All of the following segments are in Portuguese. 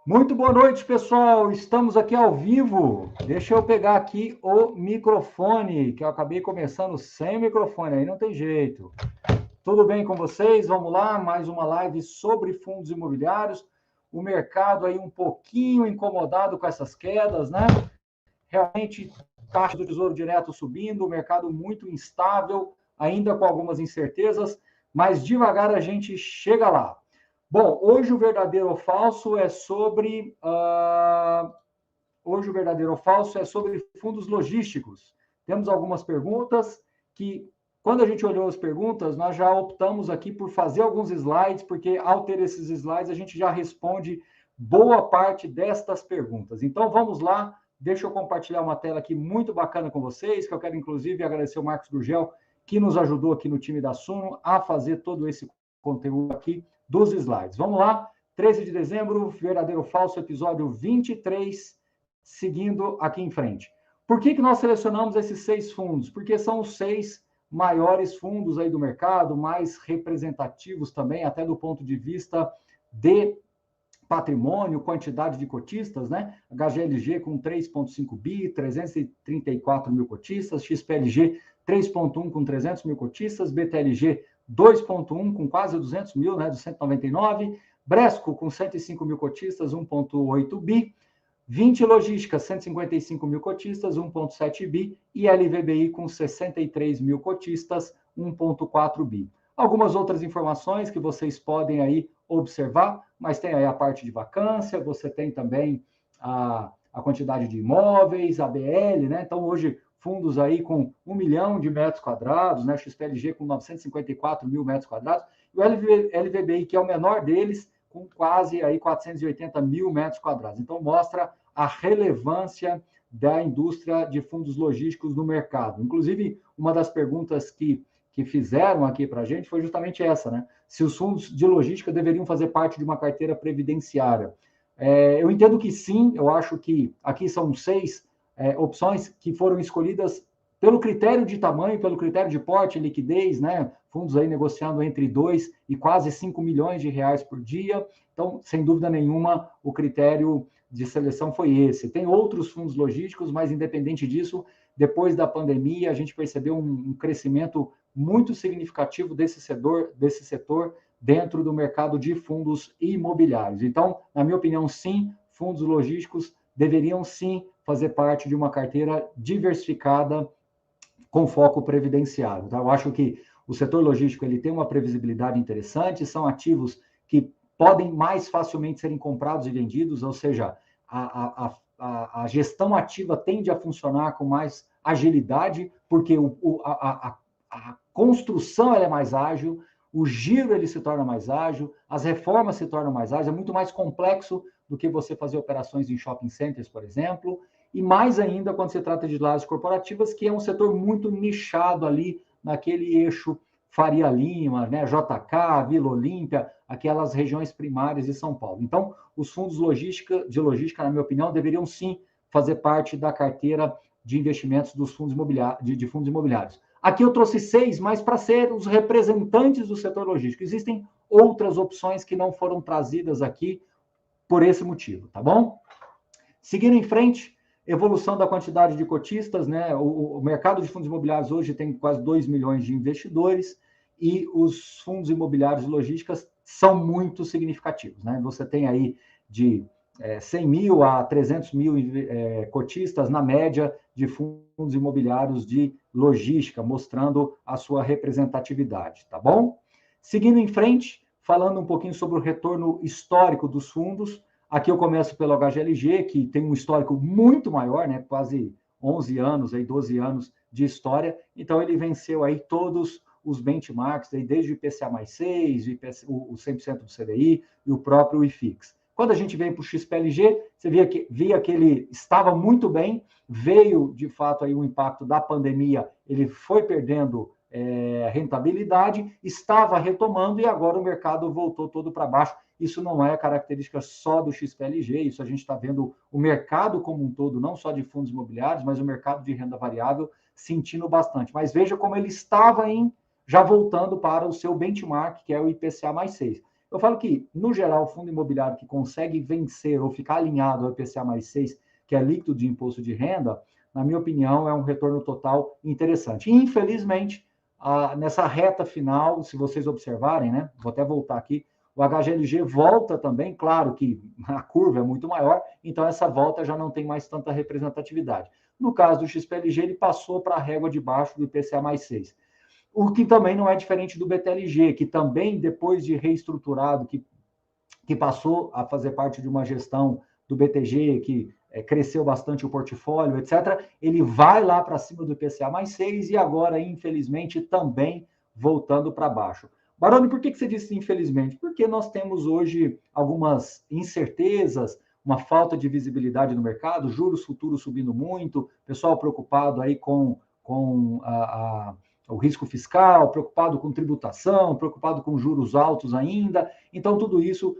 Muito boa noite, pessoal. Estamos aqui ao vivo. Deixa eu pegar aqui o microfone, que eu acabei começando sem o microfone, aí não tem jeito. Tudo bem com vocês? Vamos lá, mais uma live sobre fundos imobiliários. O mercado aí um pouquinho incomodado com essas quedas, né? Realmente, taxa do Tesouro Direto subindo, o mercado muito instável, ainda com algumas incertezas, mas devagar a gente chega lá. Bom, hoje o verdadeiro ou falso é sobre. Hoje o verdadeiro ou falso é sobre fundos logísticos. Temos algumas perguntas que, quando a gente olhou as perguntas, nós já optamos aqui por fazer alguns slides, porque ao ter esses slides, a gente já responde boa parte destas perguntas. Então, vamos lá. Deixa eu compartilhar uma tela aqui muito bacana com vocês, que eu quero, inclusive, agradecer o Marcos Gurgel, que nos ajudou aqui no time da Suno a fazer todo esse conteúdo aqui dos slides. Vamos lá, 13 de dezembro, verdadeiro ou falso, episódio 23, seguindo aqui em frente. Por que nós selecionamos esses 6 fundos? Porque são os 6 maiores fundos aí do mercado, mais representativos também, até do ponto de vista de patrimônio, quantidade de cotistas, né? HGLG com 3,5 bi, 334 mil cotistas, XPLG 3,1 com 300 mil cotistas, BTLG 2,1 com quase 200 mil, né? 299, Bresco com 105 mil cotistas, 1,8 bi, 20 Logística, 155 mil cotistas, 1,7 bi, e LVBI com 63 mil cotistas, 1,4 bi. Algumas outras informações que vocês podem aí observar, mas tem aí a parte de vacância, você tem também a quantidade de imóveis, a BL, né? Então, hoje, fundos aí com 1 milhão de metros quadrados, né? XPLG com 954 mil metros quadrados, e o LVBI, que é o menor deles, com quase aí 480 mil metros quadrados. Então, mostra a relevância da indústria de fundos logísticos no mercado. Inclusive, uma das perguntas que fizeram aqui para a gente foi justamente essa, né? Se os fundos de logística deveriam fazer parte de uma carteira previdenciária. Eu entendo que sim, eu acho que aqui são 6 opções que foram escolhidas pelo critério de tamanho, pelo critério de porte, liquidez, né? Fundos aí negociando entre 2 e quase 5 milhões de reais por dia. Então, sem dúvida nenhuma, o critério de seleção foi esse. Tem outros fundos logísticos, mas independente disso, depois da pandemia, a gente percebeu um crescimento muito significativo desse setor dentro do mercado de fundos imobiliários. Então, na minha opinião, sim, fundos logísticos deveriam sim fazer parte de uma carteira diversificada com foco previdenciário. Tá? Eu acho que o setor logístico ele tem uma previsibilidade interessante, são ativos que podem mais facilmente serem comprados e vendidos, ou seja, a gestão ativa tende a funcionar com mais agilidade, porque a construção ela é mais ágil, o giro ele se torna mais ágil, as reformas se tornam mais ágeis, é muito mais complexo do que você fazer operações em shopping centers, por exemplo, e mais ainda quando se trata de lajes corporativas, que é um setor muito nichado ali naquele eixo Faria Lima, né, JK, Vila Olímpia, aquelas regiões primárias de São Paulo. Então, os fundos de logística, na minha opinião, deveriam sim fazer parte da carteira de investimentos dos fundos imobiliários, de fundos imobiliários. Aqui eu trouxe 6, mas para ser os representantes do setor logístico. Existem outras opções que não foram trazidas aqui por esse motivo, tá bom? Seguindo em frente, evolução da quantidade de cotistas, né? O mercado de fundos imobiliários hoje tem quase 2 milhões de investidores e os fundos imobiliários e logísticas são muito significativos, né? Você tem aí de 100 mil a 300 mil cotistas na média de fundos imobiliários de logística, mostrando a sua representatividade, tá bom? Seguindo em frente, falando um pouquinho sobre o retorno histórico dos fundos, aqui eu começo pelo HGLG, que tem um histórico muito maior, né? Quase 11 anos, aí 12 anos de história. Então, ele venceu aí todos os benchmarks, aí, desde o IPCA mais 6, o 100% do CDI e o próprio IFIX. Quando a gente vem para o XPLG, você via que ele estava muito bem, veio, de fato, aí o impacto da pandemia, ele foi perdendo rentabilidade, estava retomando e agora o mercado voltou todo para baixo. Isso não é característica só do XPLG, isso a gente está vendo o mercado como um todo, não só de fundos imobiliários, mas o mercado de renda variável sentindo bastante. Mas veja como ele estava já voltando para o seu benchmark, que é o IPCA mais 6. Eu falo que, no geral, o fundo imobiliário que consegue vencer ou ficar alinhado ao IPCA mais 6, que é líquido de imposto de renda, na minha opinião, é um retorno total interessante. Infelizmente, nessa reta final, se vocês observarem, né? Vou até voltar aqui, o HGLG volta também, claro que a curva é muito maior, então essa volta já não tem mais tanta representatividade. No caso do XPLG, ele passou para a régua de baixo do IPCA mais 6. O que também não é diferente do BTLG, que também, depois de reestruturado, que passou a fazer parte de uma gestão do BTG, que cresceu bastante o portfólio, etc., ele vai lá para cima do IPCA mais 6 e agora, infelizmente, também voltando para baixo. Baroni, por que você disse infelizmente? Porque nós temos hoje algumas incertezas, uma falta de visibilidade no mercado, juros futuros subindo muito, pessoal preocupado aí com o risco fiscal, preocupado com tributação, preocupado com juros altos ainda. Então, tudo isso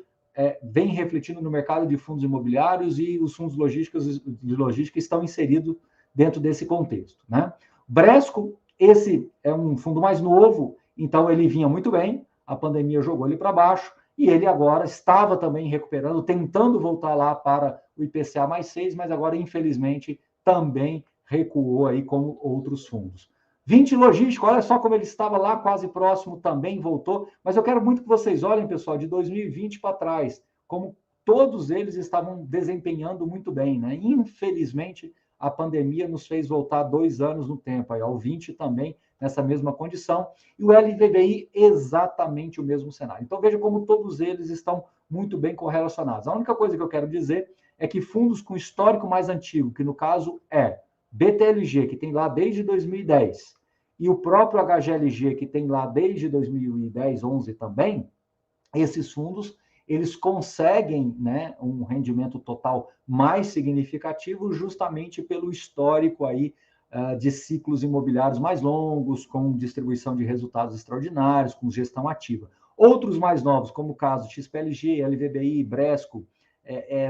vem refletindo no mercado de fundos imobiliários e os fundos de logística estão inseridos dentro desse contexto, né? Bresco, esse é um fundo mais novo, então ele vinha muito bem, a pandemia jogou ele para baixo, e ele agora estava também recuperando, tentando voltar lá para o IPCA mais 6, mas agora, infelizmente, também recuou aí como outros fundos. 20 logístico, olha só como ele estava lá quase próximo, também voltou, mas eu quero muito que vocês olhem, pessoal, de 2020 para trás, como todos eles estavam desempenhando muito bem, né? Infelizmente, a pandemia nos fez voltar 2 anos no tempo, aí, ao 20 também, nessa mesma condição, e o LVBI exatamente o mesmo cenário. Então, veja como todos eles estão muito bem correlacionados. A única coisa que eu quero dizer é que fundos com histórico mais antigo, que no caso é BTLG, que tem lá desde 2010, e o próprio HGLG, que tem lá desde 2010, 11 também, esses fundos, eles conseguem, né, um rendimento total mais significativo justamente pelo histórico aí de ciclos imobiliários mais longos, com distribuição de resultados extraordinários, com gestão ativa. Outros mais novos, como o caso XPLG, LVBI, Bresco,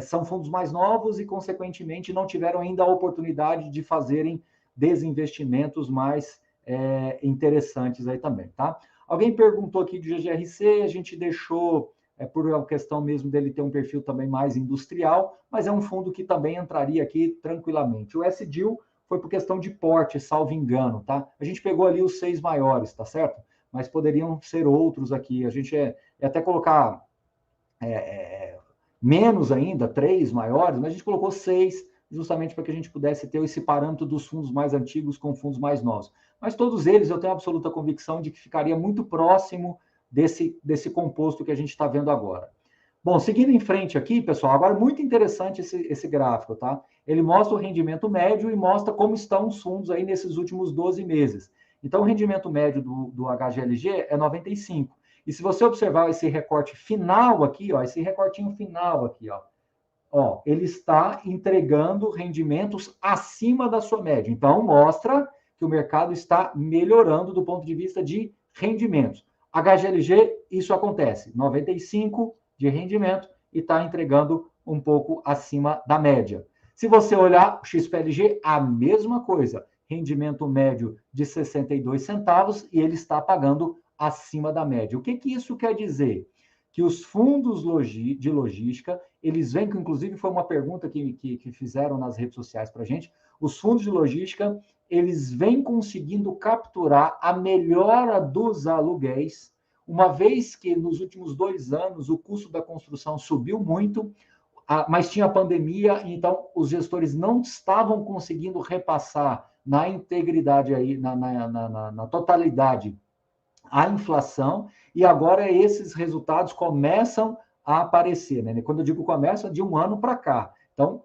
são fundos mais novos e, consequentemente, não tiveram ainda a oportunidade de fazerem desinvestimentos mais interessantes aí também, tá? Alguém perguntou aqui do GGRC, a gente deixou por uma questão mesmo dele ter um perfil também mais industrial, mas é um fundo que também entraria aqui tranquilamente. O SDIL foi por questão de porte, salvo engano, tá? A gente pegou ali os 6 maiores, tá certo? Mas poderiam ser outros aqui. A gente até colocar menos ainda, 3 maiores, mas a gente colocou 6, justamente para que a gente pudesse ter esse parâmetro dos fundos mais antigos com fundos mais novos. Mas todos eles, eu tenho absoluta convicção de que ficaria muito próximo desse composto que a gente está vendo agora. Bom, seguindo em frente aqui, pessoal, agora muito interessante esse gráfico, tá? Ele mostra o rendimento médio e mostra como estão os fundos aí nesses últimos 12 meses. Então, o rendimento médio do HGLG é 95. E se você observar esse recorte final aqui, ó, esse recortinho final aqui, ó, ele está entregando rendimentos acima da sua média. Então, mostra que o mercado está melhorando do ponto de vista de rendimentos. HGLG, isso acontece, 95 de rendimento e está entregando um pouco acima da média. Se você olhar o XPLG, a mesma coisa, rendimento médio de 62 centavos e ele está pagando acima da média. O que isso quer dizer? Que os fundos de logística, eles vêm, que inclusive foi uma pergunta que fizeram nas redes sociais para a gente, os fundos de logística, eles vêm conseguindo capturar a melhora dos aluguéis, uma vez que nos últimos 2 anos o custo da construção subiu muito, mas tinha pandemia, então os gestores não estavam conseguindo repassar na integridade aí, na totalidade, a inflação, e agora esses resultados começam a aparecer, né? Quando eu digo começa, de 1 ano para cá. Então,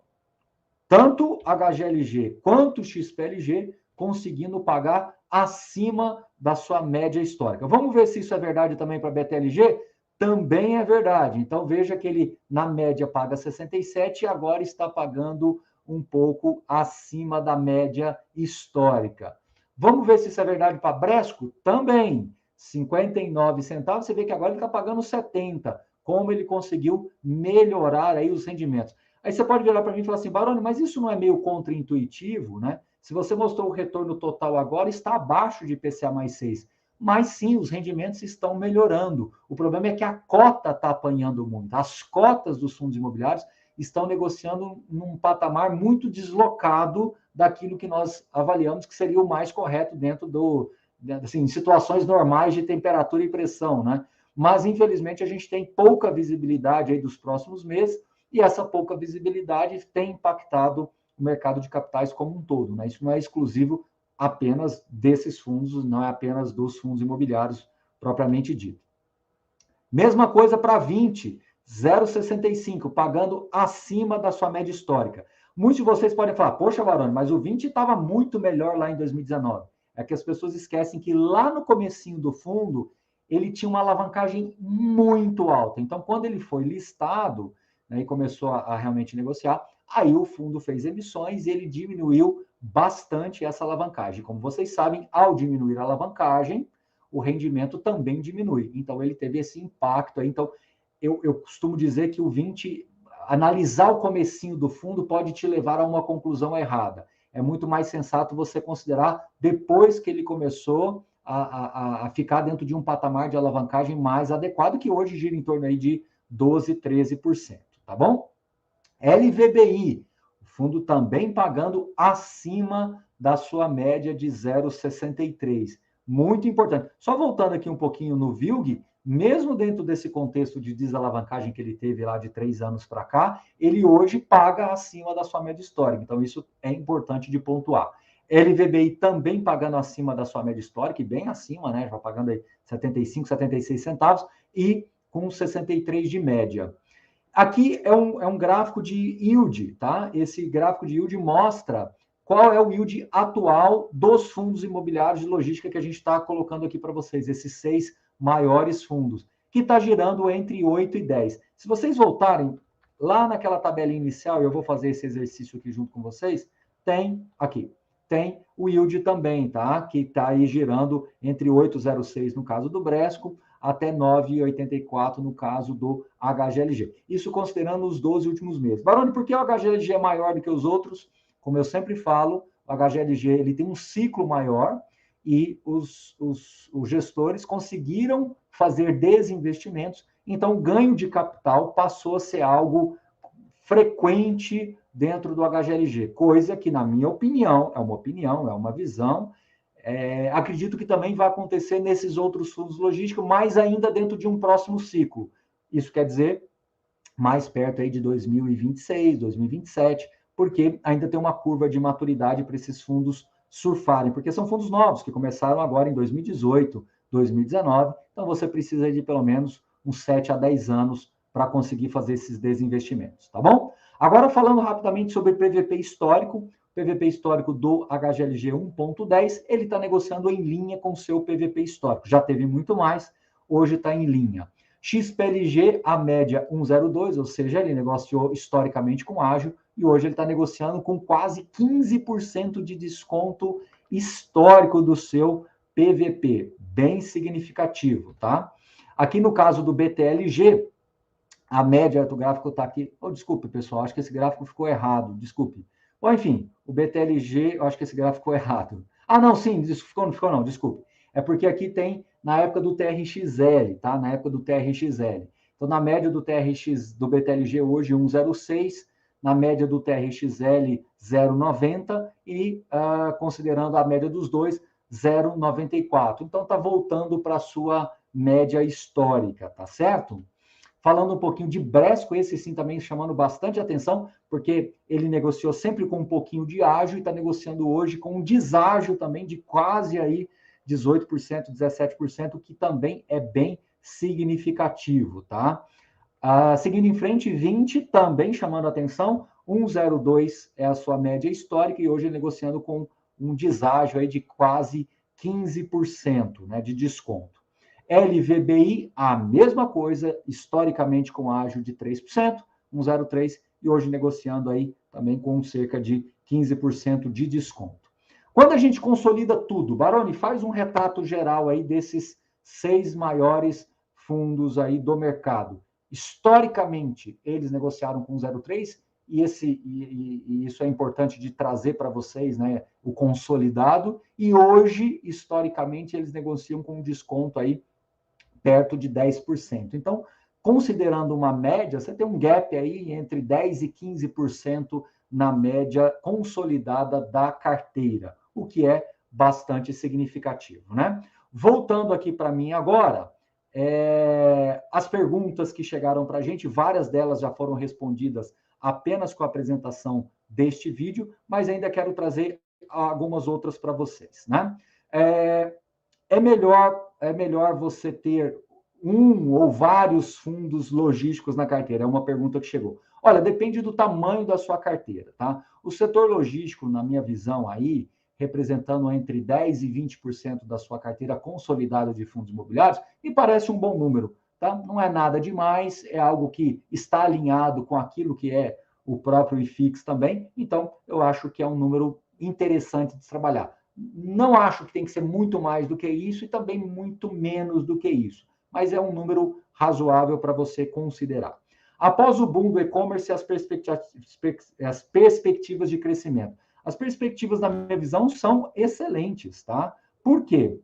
tanto HGLG quanto XPLG conseguindo pagar acima da sua média histórica. Vamos ver se isso é verdade também para BTLG? Também é verdade. Então, veja que ele, na média, paga 67 e agora está pagando um pouco acima da média histórica. Vamos ver se isso é verdade para Bresco? Também. 59 centavos, você vê que agora ele está pagando 70. Como ele conseguiu melhorar aí os rendimentos. Aí você pode virar para mim e falar assim, Baroni, mas isso não é meio contraintuitivo, né? Se você mostrou o retorno total agora, está abaixo de IPCA mais 6. mas sim, os rendimentos estão melhorando. O problema é que a cota está apanhando muito. As cotas dos fundos imobiliários estão negociando num patamar muito deslocado daquilo que nós avaliamos que seria o mais correto dentro assim, em situações normais de temperatura e pressão, né? Mas, infelizmente, a gente tem pouca visibilidade aí dos próximos meses, e essa pouca visibilidade tem impactado o mercado de capitais como um todo, né? Isso não é exclusivo apenas desses fundos, não é apenas dos fundos imobiliários propriamente dito. Mesma coisa para 20, 0,65, pagando acima da sua média histórica. Muitos de vocês podem falar, poxa, Baroni, mas o 20 estava muito melhor lá em 2019. É que as pessoas esquecem que lá no comecinho do fundo, ele tinha uma alavancagem muito alta. Então, quando ele foi listado, né, e começou a realmente negociar, aí o fundo fez emissões e ele diminuiu bastante essa alavancagem. Como vocês sabem, ao diminuir a alavancagem, o rendimento também diminui. Então, ele teve esse impacto aí. Então, eu costumo dizer que o 20, analisar o comecinho do fundo pode te levar a uma conclusão errada. É muito mais sensato você considerar depois que ele começou a ficar dentro de um patamar de alavancagem mais adequado, que hoje gira em torno aí de 12, 13%, tá bom? LVBI, o fundo também pagando acima da sua média de 0,63. Muito importante. Só voltando aqui um pouquinho no VILG, mesmo dentro desse contexto de desalavancagem que ele teve lá de 3 anos para cá, ele hoje paga acima da sua média histórica. Então, isso é importante de pontuar. LVBI também pagando acima da sua média histórica, e bem acima, né? Já pagando aí 75, 76 centavos, e com 63 de média. Aqui é um gráfico de yield, tá? Esse gráfico de yield mostra qual é o yield atual dos fundos imobiliários de logística que a gente está colocando aqui para vocês, esses 6 maiores fundos, que está girando entre 8 e 10. Se vocês voltarem lá naquela tabela inicial, eu vou fazer esse exercício aqui junto com vocês, tem o yield também, tá? Que está aí girando entre 8,06 no caso do Bresco, até 9,84 no caso do HGLG. Isso considerando os 12 últimos meses. Baroni, por que o HGLG é maior do que os outros? Como eu sempre falo, o HGLG ele tem um ciclo maior e os gestores conseguiram fazer desinvestimentos, então o ganho de capital passou a ser algo frequente dentro do HGLG, coisa que, na minha opinião, é uma visão, acredito que também vai acontecer nesses outros fundos logísticos, mas ainda dentro de um próximo ciclo. Isso quer dizer mais perto aí de 2026, 2027, porque ainda tem uma curva de maturidade para esses fundos surfarem, porque são fundos novos que começaram agora em 2018, 2019, então você precisa de pelo menos uns 7 a 10 anos para conseguir fazer esses desinvestimentos, tá bom? Agora falando rapidamente sobre PVP histórico, PVP histórico do HGLG 1.10, ele está negociando em linha com o seu PVP histórico. Já teve muito mais, hoje está em linha. XPLG, a média 1,02, ou seja, ele negociou historicamente com ágil, e hoje ele está negociando com quase 15% de desconto histórico do seu PVP, bem significativo, tá? Aqui no caso do BTLG, a média do gráfico está aqui. Oh, desculpe, pessoal, acho que esse gráfico ficou errado, desculpe. Bom, enfim, o BTLG, eu acho que esse gráfico ficou errado. Ah, não, sim, não ficou não, desculpe. É porque aqui tem na época do TRXL, tá? Na época do TRXL. Então, na média do TRX, do BTLG hoje, 1,06, na média do TRXL, 0,90 e, considerando a média dos dois, 0,94. Então, está voltando para a sua média histórica, tá certo? Falando um pouquinho de Bresco, esse sim também chamando bastante atenção, porque ele negociou sempre com um pouquinho de ágio e está negociando hoje com um deságio também de quase aí 18%, 17%, que também é bem significativo, tá? Seguindo em frente, 20 também chamando atenção, 1,02 é a sua média histórica e hoje negociando com um deságio aí de quase 15%, né, de desconto. LVBI, a mesma coisa, historicamente com ágio de 3%, 1,03, e hoje negociando aí também com cerca de 15% de desconto. Quando a gente consolida tudo, Baroni, faz um retrato geral aí desses 6 maiores fundos aí do mercado. Historicamente, eles negociaram com 0,3 e isso é importante de trazer para vocês, né, o consolidado, e hoje, historicamente, eles negociam com um desconto aí perto de 10%. Então, considerando uma média, você tem um gap aí entre 10% e 15% na média consolidada da carteira, o que é bastante significativo, né? Voltando aqui para mim agora, as perguntas que chegaram para a gente, várias delas já foram respondidas apenas com a apresentação deste vídeo, mas ainda quero trazer algumas outras para vocês, né? É melhor você ter um ou vários fundos logísticos na carteira? É uma pergunta que chegou. Olha, depende do tamanho da sua carteira, tá? O setor logístico, na minha visão aí, representando entre 10% e 20% da sua carteira consolidada de fundos imobiliários, me parece um bom número, tá? Não é nada demais, é algo que está alinhado com aquilo que é o próprio IFIX também, então eu acho que é um número interessante de se trabalhar. Não acho que tem que ser muito mais do que isso e também muito menos do que isso, mas é um número razoável para você considerar. Após o boom do e-commerce, as perspectivas de crescimento. As perspectivas, na minha visão, são excelentes, tá? Por quê?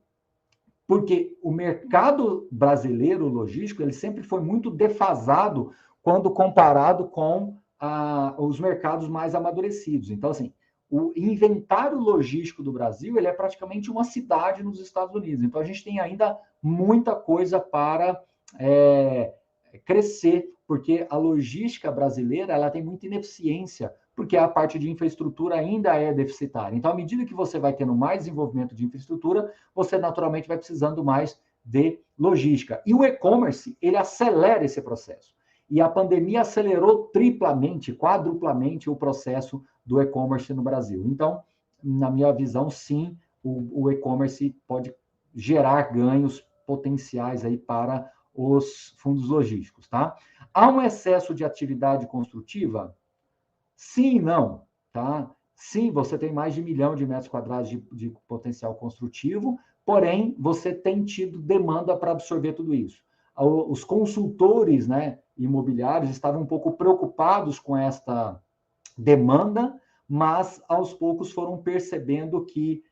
Porque o mercado brasileiro logístico, ele sempre foi muito defasado quando comparado com os mercados mais amadurecidos. Então, assim, o inventário logístico do Brasil, ele é praticamente uma cidade nos Estados Unidos. Então, a gente tem ainda muita coisa para crescer, porque a logística brasileira, ela tem muita ineficiência, porque a parte de infraestrutura ainda é deficitária. Então, à medida que você vai tendo mais desenvolvimento de infraestrutura, você naturalmente vai precisando mais de logística. E o e-commerce, ele acelera esse processo. E a pandemia acelerou triplamente, quadruplamente o processo do e-commerce no Brasil. Então, na minha visão, sim, o e-commerce pode gerar ganhos potenciais aí para os fundos logísticos, tá? Há um excesso de atividade construtiva? Sim e não, tá? Sim, você tem mais de 1 milhão de metros quadrados de potencial construtivo, porém, você tem tido demanda para absorver tudo isso. Os consultores, né, imobiliários estavam um pouco preocupados com esta demanda, mas aos poucos foram percebendo que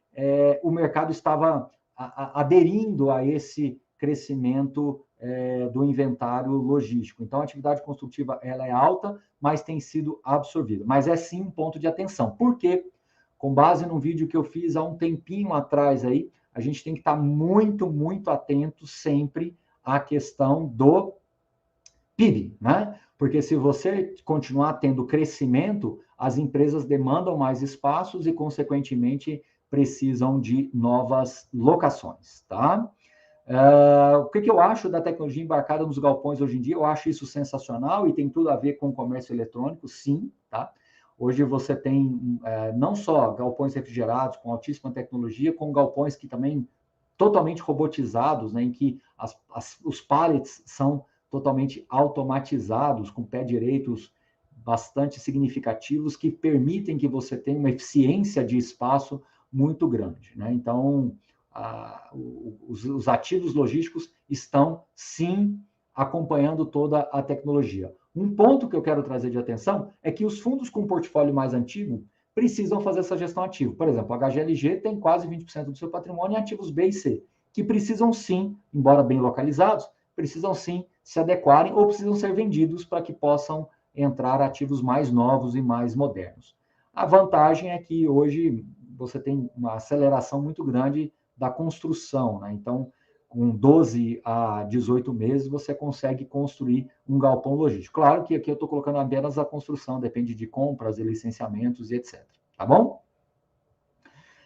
o mercado estava aderindo a esse crescimento do inventário logístico. Então, a atividade construtiva ela é alta, mas tem sido absorvida. Mas é sim um ponto de atenção. Por quê? Com base num vídeo que eu fiz há um tempinho atrás aí, a gente tem que estar muito, muito atento sempre à questão do PIB, né? Porque se você continuar tendo crescimento, as empresas demandam mais espaços e, consequentemente, precisam de novas locações, tá? O que eu acho da tecnologia embarcada nos galpões hoje em dia? Eu acho isso sensacional e tem tudo a ver com o comércio eletrônico, sim, tá? Hoje você tem não só galpões refrigerados com altíssima tecnologia, com galpões que também totalmente robotizados, né, em que os pallets são totalmente automatizados, com pé direitos bastante significativos, que permitem que você tenha uma eficiência de espaço muito grande, né? Então, os ativos logísticos estão, sim, acompanhando toda a tecnologia. Um ponto que eu quero trazer de atenção é que os fundos com portfólio mais antigo precisam fazer essa gestão ativa. Por exemplo, a HGLG tem quase 20% do seu patrimônio em ativos B e C, que precisam sim, embora bem localizados, precisam sim se adequarem ou precisam ser vendidos para que possam entrar ativos mais novos e mais modernos. A vantagem é que hoje você tem uma aceleração muito grande da construção, né? Então, com 12 a 18 meses, você consegue construir um galpão logístico. Claro que aqui eu estou colocando apenas a construção, depende de compras e licenciamentos e etc. Tá bom?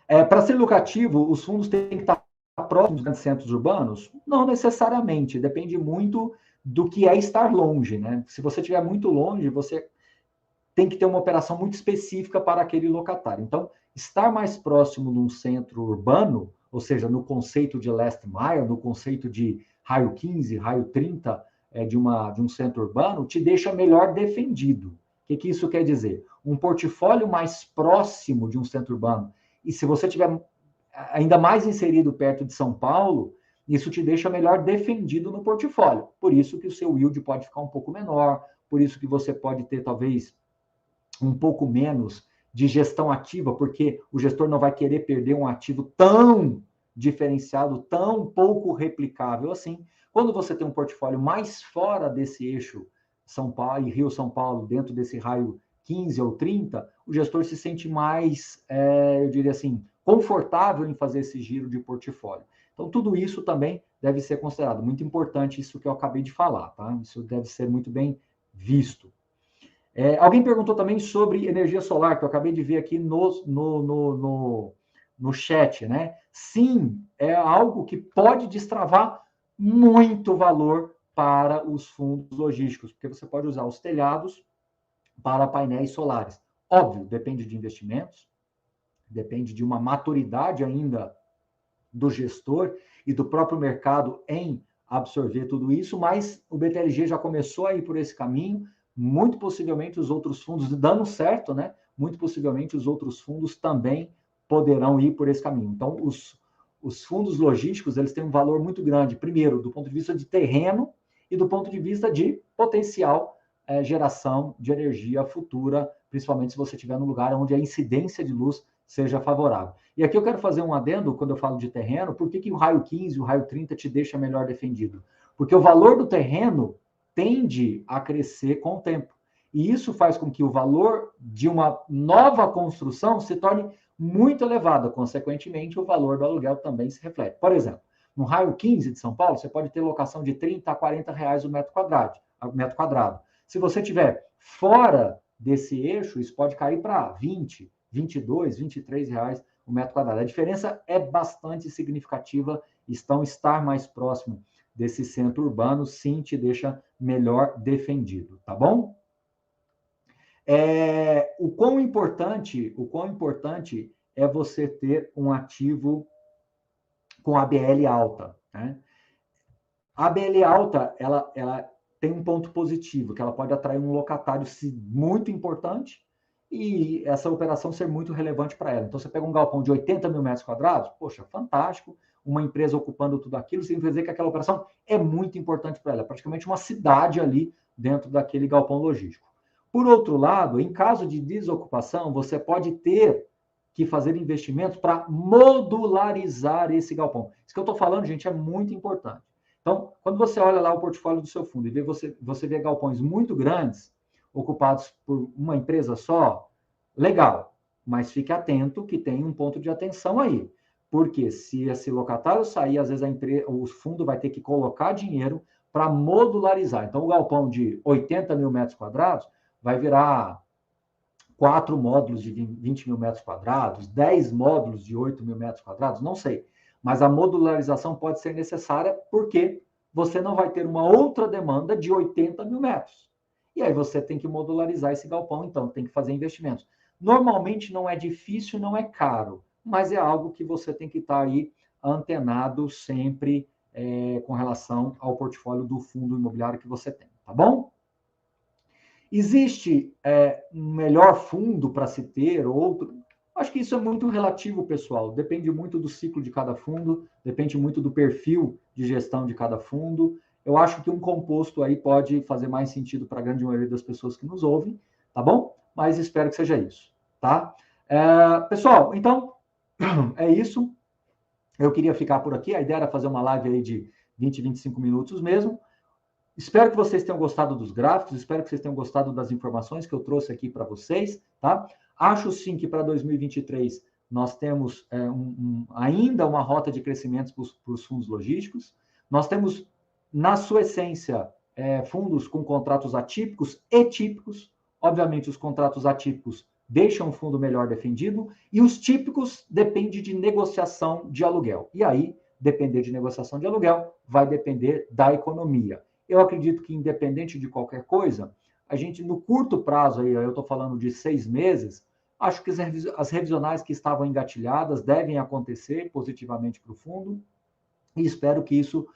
Para ser lucrativo, os fundos têm que estar próximos dos centros urbanos? Não necessariamente, depende muito do que é estar longe, né? Se você estiver muito longe, você tem que ter uma operação muito específica para aquele locatário. Então, estar mais próximo de um centro urbano, ou seja, no conceito de last mile, no conceito de raio 15, raio 30 de um centro urbano, te deixa melhor defendido. O que isso quer dizer? Um portfólio mais próximo de um centro urbano, e se você tiver ainda mais inserido perto de São Paulo, isso te deixa melhor defendido no portfólio. Por isso que o seu yield pode ficar um pouco menor, por isso que você pode ter, talvez, um pouco menos de gestão ativa, porque o gestor não vai querer perder um ativo tão diferenciado, tão pouco replicável assim. Quando você tem um portfólio mais fora desse eixo São Paulo e Rio-São Paulo, dentro desse raio 15 ou 30, o gestor se sente mais, eu diria assim, confortável em fazer esse giro de portfólio. Então, tudo isso também deve ser considerado. Muito importante isso que eu acabei de falar, tá? Isso deve ser muito bem visto. Alguém perguntou também sobre energia solar, que eu acabei de ver aqui no chat, né? Sim, é algo que pode destravar muito valor para os fundos logísticos, porque você pode usar os telhados para painéis solares. Óbvio, depende de investimentos, depende de uma maturidade ainda do gestor e do próprio mercado em absorver tudo isso, mas o BTLG já começou a ir por esse caminho, muito possivelmente os outros fundos, dando certo, né? Muito possivelmente os outros fundos também poderão ir por esse caminho. Então, os fundos logísticos, eles têm um valor muito grande, primeiro, do ponto de vista de terreno e do ponto de vista de potencial geração de energia futura, principalmente se você estiver num lugar onde a incidência de luz seja favorável. E aqui eu quero fazer um adendo, quando eu falo de terreno, por que o raio 15 e o raio 30 te deixa melhor defendido? Porque o valor do terreno tende a crescer com o tempo. E isso faz com que o valor de uma nova construção se torne muito elevado. Consequentemente, o valor do aluguel também se reflete. Por exemplo, no raio 15 de São Paulo, você pode ter locação de 30 a 40 reais o metro quadrado. Se você tiver fora desse eixo, isso pode cair para 20, 22, 23 reais o metro quadrado. A diferença é bastante significativa. Estar mais próximo desse centro urbano, sim, te deixa melhor defendido, tá bom? O quão importante é você ter um ativo com ABL alta, né? A ABL alta, ela tem um ponto positivo, que ela pode atrair um locatário muito importante e essa operação ser muito relevante para ela. Então, você pega um galpão de 80 mil metros quadrados, poxa, fantástico, uma empresa ocupando tudo aquilo, significa dizer que aquela operação é muito importante para ela, é praticamente uma cidade ali dentro daquele galpão logístico. Por outro lado, em caso de desocupação, você pode ter que fazer investimentos para modularizar esse galpão. Isso que eu estou falando, gente, é muito importante. Então, quando você olha lá o portfólio do seu fundo e você vê galpões muito grandes, ocupados por uma empresa só, legal, mas fique atento que tem um ponto de atenção aí. Porque se esse locatário sair, às vezes o fundo vai ter que colocar dinheiro para modularizar. Então, o galpão de 80 mil metros quadrados vai virar 4 módulos de 20 mil metros quadrados, 10 módulos de 8 mil metros quadrados, não sei. Mas a modularização pode ser necessária porque você não vai ter uma outra demanda de 80 mil metros. E aí você tem que modularizar esse galpão, então tem que fazer investimentos. Normalmente não é difícil, não é caro, mas é algo que você tem que estar aí antenado sempre com relação ao portfólio do fundo imobiliário que você tem, tá bom? Existe um melhor fundo para se ter, outro? Acho que isso é muito relativo, pessoal. Depende muito do ciclo de cada fundo, depende muito do perfil de gestão de cada fundo. Eu acho que um composto aí pode fazer mais sentido para a grande maioria das pessoas que nos ouvem, tá bom? Mas espero que seja isso, tá? Pessoal, então, é isso. Eu queria ficar por aqui. A ideia era fazer uma live aí de 20, 25 minutos mesmo. Espero que vocês tenham gostado dos gráficos, espero que vocês tenham gostado das informações que eu trouxe aqui para vocês, tá? Acho sim que para 2023 nós temos ainda uma rota de crescimento para os fundos logísticos. Nós temos, na sua essência, fundos com contratos atípicos e típicos. Obviamente, os contratos atípicos deixam o fundo melhor defendido e os típicos dependem de negociação de aluguel. E aí, depender de negociação de aluguel, vai depender da economia. Eu acredito que, independente de qualquer coisa, a gente, no curto prazo, aí, eu estou falando de 6 meses, acho que as revisionais que estavam engatilhadas devem acontecer positivamente para o fundo, e espero que isso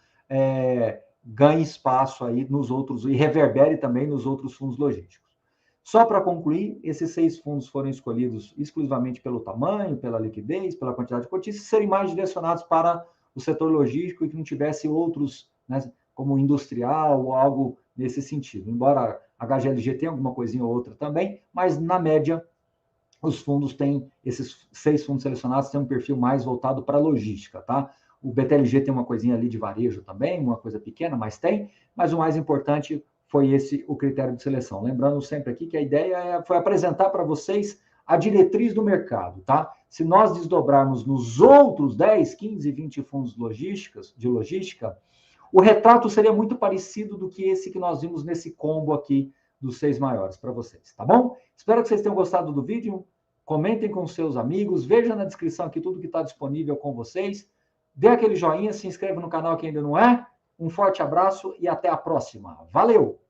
ganhe espaço aí nos outros, e reverbere também nos outros fundos logísticos. Só para concluir, esses 6 fundos foram escolhidos exclusivamente pelo tamanho, pela liquidez, pela quantidade de cotistas, serem mais direcionados para o setor logístico e que não tivesse outros, né, como industrial ou algo nesse sentido. Embora HGLG tem alguma coisinha ou outra também, mas na média, os fundos têm, esses 6 fundos selecionados têm um perfil mais voltado para logística, tá? O BTLG tem uma coisinha ali de varejo também, uma coisa pequena, mas tem, mas o mais importante foi esse o critério de seleção. Lembrando sempre aqui que a ideia foi apresentar para vocês a diretriz do mercado, tá? Se nós desdobrarmos nos outros 10, 15, 20 fundos de logística, o retrato seria muito parecido do que esse que nós vimos nesse combo aqui dos 6 maiores para vocês, tá bom? Espero que vocês tenham gostado do vídeo. Comentem com seus amigos, veja na descrição aqui tudo que está disponível com vocês. Dê aquele joinha, se inscreva no canal que ainda não é. Um forte abraço e até a próxima. Valeu!